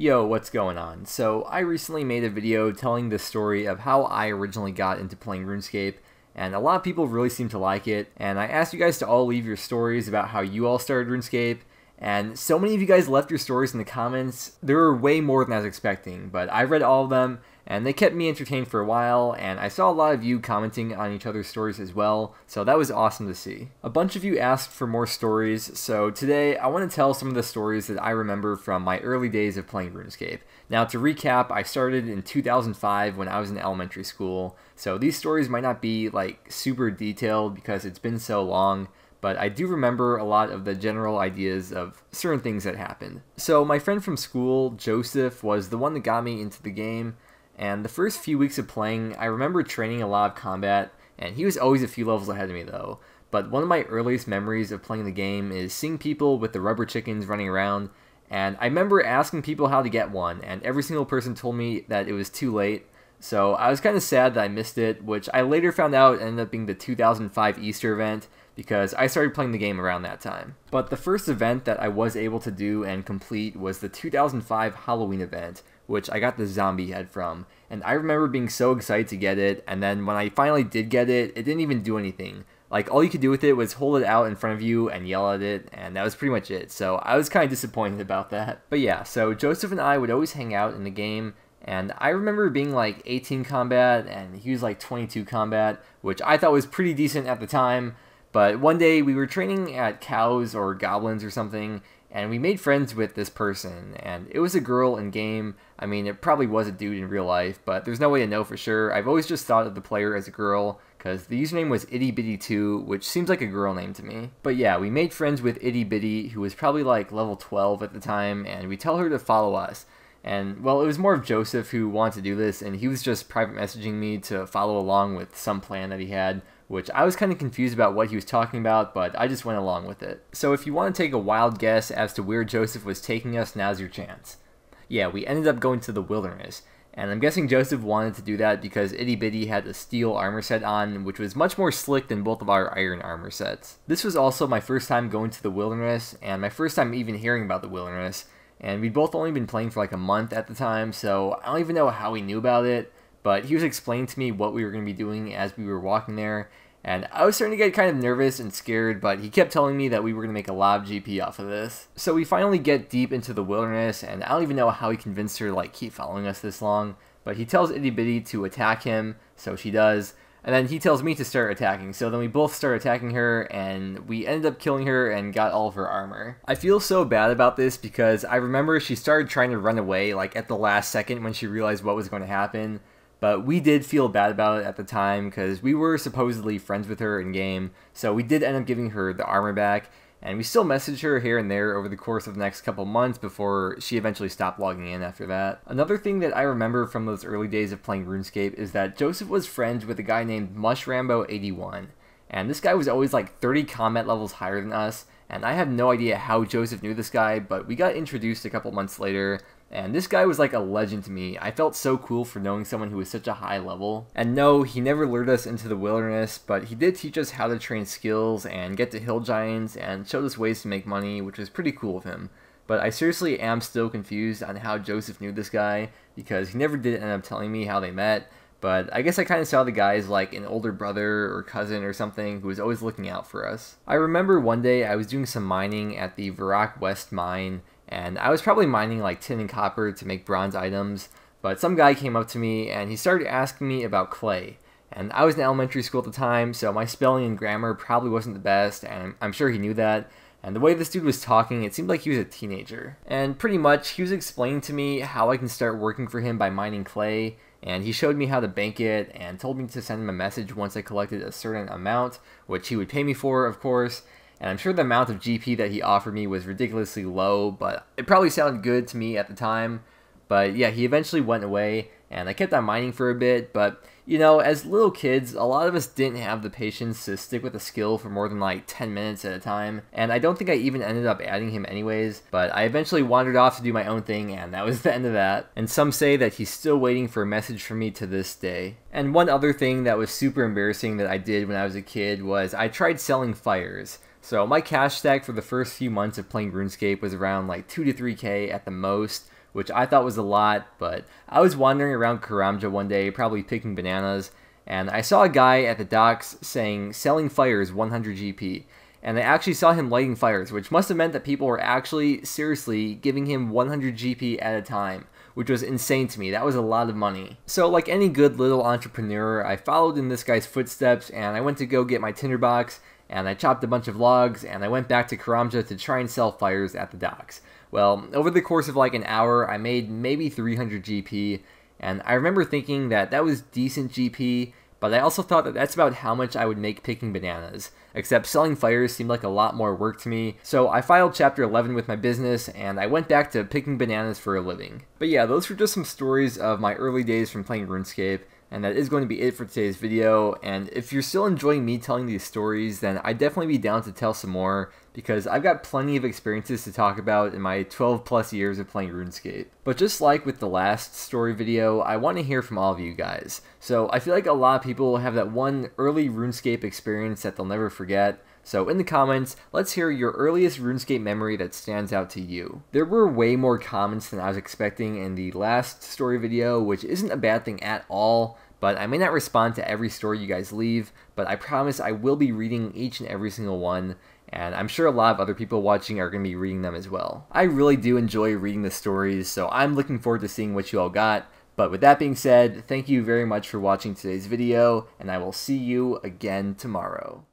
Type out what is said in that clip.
Yo, what's going on? So I recently made a video telling the story of how I originally got into playing RuneScape, and a lot of people really seem to like it, and I asked you guys to all leave your stories about how you all started RuneScape, and so many of you guys left your stories in the comments. There were way more than I was expecting, but I read all of them, and they kept me entertained for a while, and I saw a lot of you commenting on each other's stories as well, so that was awesome to see. A bunch of you asked for more stories, so today I want to tell some of the stories that I remember from my early days of playing RuneScape. Now to recap, I started in 2005 when I was in elementary school, so these stories might not be like super detailed because it's been so long, but I do remember a lot of the general ideas of certain things that happened. So my friend from school, Joseph, was the one that got me into the game, and the first few weeks of playing, I remember training a lot of combat, and he was always a few levels ahead of me though. But one of my earliest memories of playing the game is seeing people with the rubber chickens running around, and I remember asking people how to get one, and every single person told me that it was too late. So I was kind of sad that I missed it, which I later found out ended up being the 2005 Easter event, because I started playing the game around that time. But the first event that I was able to do and complete was the 2005 Halloween event, which I got the zombie head from, and I remember being so excited to get it, and then when I finally did get it, it didn't even do anything. Like, all you could do with it was hold it out in front of you and yell at it, and that was pretty much it, so I was kind of disappointed about that. But yeah, so Joseph and I would always hang out in the game, and I remember being like 18 combat, and he was like 22 combat, which I thought was pretty decent at the time. But one day we were training at cows or goblins or something, and we made friends with this person, and it was a girl in game. I mean, it probably was a dude in real life, but there's no way to know for sure. I've always just thought of the player as a girl, because the username was ittybitty2, which seems like a girl name to me. But yeah, we made friends with ittybitty, who was probably like level 12 at the time, and we tell her to follow us. And, well, it was more of Joseph who wanted to do this, and he was just private messaging me to follow along with some plan that he had, which I was kind of confused about what he was talking about, but I just went along with it. So if you want to take a wild guess as to where Joseph was taking us, now's your chance. Yeah, we ended up going to the wilderness, and I'm guessing Joseph wanted to do that because Itty Bitty had a steel armor set on, which was much more slick than both of our iron armor sets. This was also my first time going to the wilderness, and my first time even hearing about the wilderness, and we'd both only been playing for like a month at the time, so I don't even know how he knew about it, but he was explaining to me what we were going to be doing as we were walking there, and I was starting to get kind of nervous and scared, but he kept telling me that we were going to make a lot of GP off of this. So we finally get deep into the wilderness, and I don't even know how he convinced her to like keep following us this long, but he tells Itty Bitty to attack him, so she does, and then he tells me to start attacking, so then we both start attacking her, and we ended up killing her and got all of her armor. I feel so bad about this because I remember she started trying to run away like at the last second when she realized what was going to happen, but we did feel bad about it at the time because we were supposedly friends with her in game, so we did end up giving her the armor back, and we still messaged her here and there over the course of the next couple months before she eventually stopped logging in after that. Another thing that I remember from those early days of playing RuneScape is that Joseph was friends with a guy named Mushrambo81, and this guy was always like 30 combat levels higher than us, and I have no idea how Joseph knew this guy, but we got introduced a couple months later, and this guy was like a legend to me. I felt so cool for knowing someone who was such a high level. And no, he never lured us into the wilderness, but he did teach us how to train skills and get to hill giants and showed us ways to make money, which was pretty cool of him. But I seriously am still confused on how Joseph knew this guy, because he never did end up telling me how they met, but I guess I kind of saw the guy as like an older brother or cousin or something who was always looking out for us. I remember one day I was doing some mining at the Varak West mine, and I was probably mining like tin and copper to make bronze items, but some guy came up to me and he started asking me about clay. And I was in elementary school at the time, so my spelling and grammar probably wasn't the best, and I'm sure he knew that. And the way this dude was talking, it seemed like he was a teenager. And pretty much, he was explaining to me how I can start working for him by mining clay, and he showed me how to bank it, and told me to send him a message once I collected a certain amount, which he would pay me for, of course. And I'm sure the amount of GP that he offered me was ridiculously low, but it probably sounded good to me at the time. But yeah, he eventually went away, and I kept on mining for a bit, but you know, as little kids, a lot of us didn't have the patience to stick with a skill for more than like 10 minutes at a time, and I don't think I even ended up adding him anyways, but I eventually wandered off to do my own thing, and that was the end of that. And some say that he's still waiting for a message from me to this day. And one other thing that was super embarrassing that I did when I was a kid was I tried selling fires. So my cash stack for the first few months of playing RuneScape was around like 2 to 3k at the most, which I thought was a lot, but I was wandering around Karamja one day, probably picking bananas, and I saw a guy at the docks saying selling fires 100 GP. And I actually saw him lighting fires, which must have meant that people were actually, seriously, giving him 100 GP at a time, which was insane to me. That was a lot of money. So like any good little entrepreneur, I followed in this guy's footsteps, and I went to go get my tinderbox, and I chopped a bunch of logs, and I went back to Karamja to try and sell fires at the docks. Well, over the course of like an hour, I made maybe 300 GP, and I remember thinking that that was decent GP, but I also thought that that's about how much I would make picking bananas, except selling fires seemed like a lot more work to me, so I filed Chapter 11 with my business, and I went back to picking bananas for a living. But yeah, those were just some stories of my early days from playing RuneScape, and that is going to be it for today's video. And if you're still enjoying me telling these stories, then I'd definitely be down to tell some more, because I've got plenty of experiences to talk about in my 12 plus years of playing RuneScape. But just like with the last story video, I want to hear from all of you guys. So I feel like a lot of people have that one early RuneScape experience that they'll never forget. So in the comments, let's hear your earliest RuneScape memory that stands out to you. There were way more comments than I was expecting in the last story video, which isn't a bad thing at all, but I may not respond to every story you guys leave, but I promise I will be reading each and every single one, and I'm sure a lot of other people watching are going to be reading them as well. I really do enjoy reading the stories, so I'm looking forward to seeing what you all got. But with that being said, thank you very much for watching today's video, and I will see you again tomorrow.